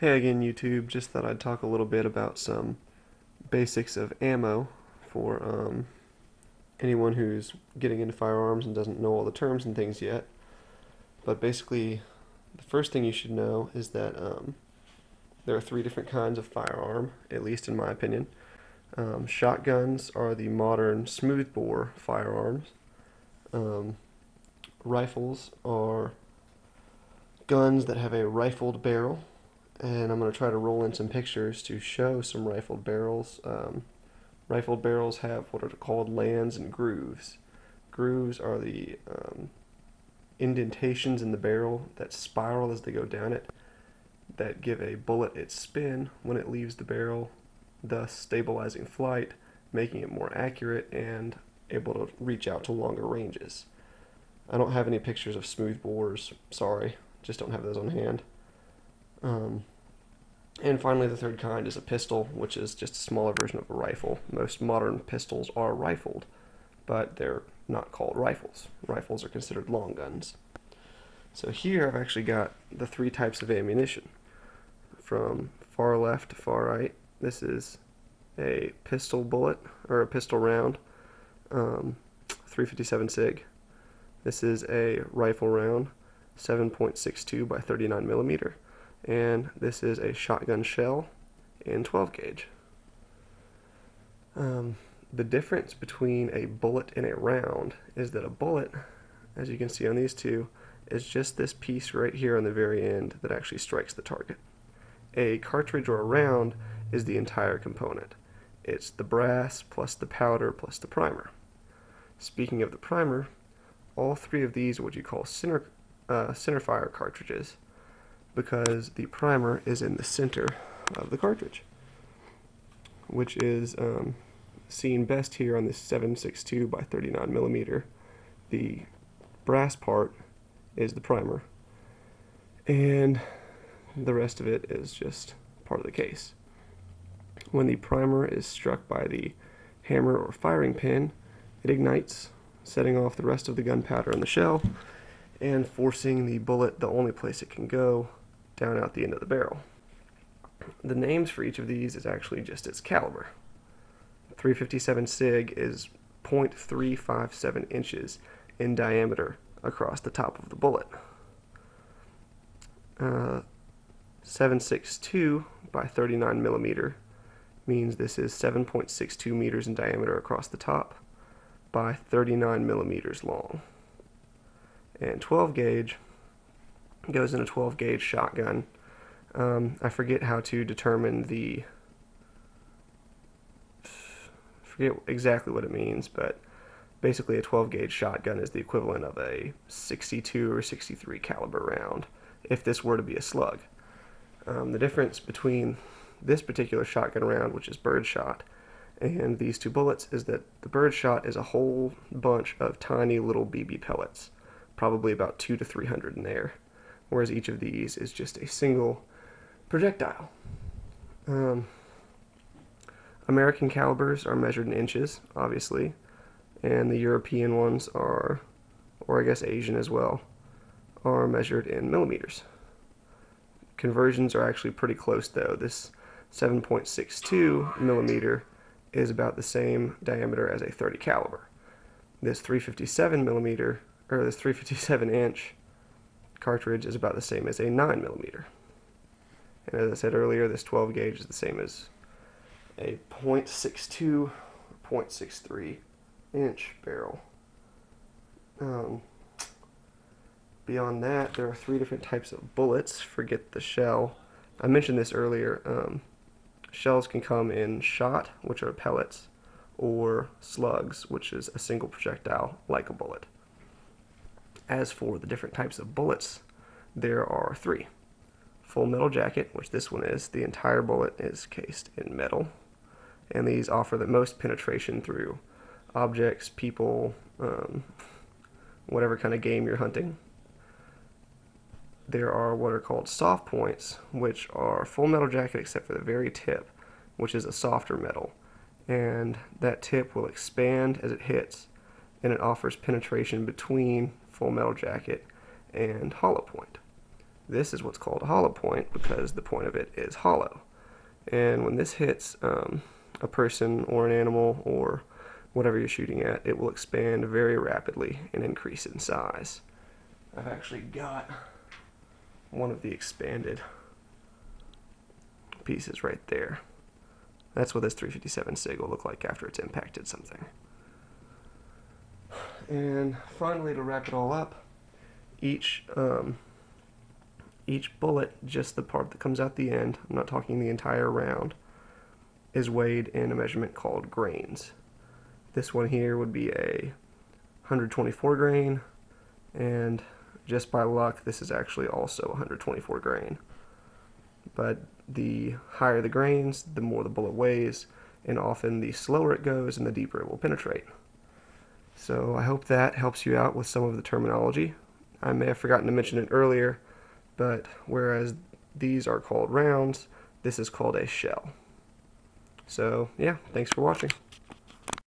Hey again, YouTube. Just thought I'd talk a little bit about some basics of ammo for anyone who's getting into firearms and doesn't know all the terms and things yet. But basically, the first thing you should know is that there are three different kinds of firearm, at least in my opinion. Shotguns are the modern smoothbore firearms. Um, Rifles are guns that have a rifled barrel, and I'm going to try to roll in some pictures to show some rifled barrels. Rifled barrels have what are called lands and grooves. Grooves are the indentations in the barrel that spiral as they go down it, that give a bullet its spin when it leaves the barrel, thus stabilizing flight, making it more accurate and able to reach out to longer ranges. I don't have any pictures of smooth bores, sorry, just don't have those on hand. Um, And finally, the third kind is a pistol, which is just a smaller version of a rifle. Most modern pistols are rifled, but they're not called rifles. Rifles are considered long guns. So here I've actually got the three types of ammunition. From far left to far right, this is a pistol bullet, or a pistol round, 357 SIG. This is a rifle round, 7.62 by 39 millimeter. And this is a shotgun shell in 12 gauge. The difference between a bullet and a round is that a bullet, as you can see on these two, is just this piece right here on the very end that actually strikes the target. A cartridge or a round is the entire component. It's the brass plus the powder plus the primer. Speaking of the primer, all three of these are what you call centerfire cartridges, because the primer is in the center of the cartridge, which is seen best here on this 7.62 by 39 millimeter. The brass part is the primer, and the rest of it is just part of the case. When the primer is struck by the hammer or firing pin, it ignites, setting off the rest of the gunpowder in the shell and forcing the bullet the only place it can go, down out the end of the barrel. The names for each of these is actually just its caliber. 357 SIG is 0.357 inches in diameter across the top of the bullet. 7.62 by 39 millimeter means this is 7.62 meters in diameter across the top by 39 millimeters long. And 12 gauge goes in a 12 gauge shotgun. I forget how to determine forget exactly what it means, but basically a 12 gauge shotgun is the equivalent of a 62 or 63 caliber round if this were to be a slug. The difference between this particular shotgun round, which is birdshot, and these two bullets is that the birdshot is a whole bunch of tiny little BB pellets, probably about 200 to 300 in there, whereas each of these is just a single projectile. American calibers are measured in inches, obviously, and the European ones are, or I guess Asian as well, are measured in millimeters. Conversions are actually pretty close though. This 7.62 millimeter is about the same diameter as a 30 caliber. This 357 millimeter, or this 357 inch cartridge is about the same as a 9 millimeter. And as I said earlier, this 12 gauge is the same as a 0.62 or 0.63 inch barrel. Beyond that, there are three different types of bullets. Forget the shell. I mentioned this earlier. Shells can come in shot, which are pellets, or slugs, which is a single projectile like a bullet. As for the different types of bullets, there are three. Full metal jacket, which this one is. The entire bullet is cased in metal, and these offer the most penetration through objects, people, whatever kind of game you're hunting. There are what are called soft points, which are full metal jacket except for the very tip, which is a softer metal, and that tip will expand as it hits, and it offers penetration between full metal jacket and hollow point. this is what's called a hollow point because the point of it is hollow. And when this hits a person or an animal or whatever you're shooting at, it will expand very rapidly and increase in size. I've actually got one of the expanded pieces right there. That's what this 357 SIG will look like after it's impacted something. And finally, to wrap it all up, each bullet, just the part that comes out the end, I'm not talking the entire round, is weighed in a measurement called grains. This one here would be a 124 grain, and just by luck, this is actually also 124 grain. But the higher the grains, the more the bullet weighs, and often the slower it goes and the deeper it will penetrate. So I hope that helps you out with some of the terminology. I may have forgotten to mention it earlier, but whereas these are called rounds, this is called a shell. So yeah, thanks for watching.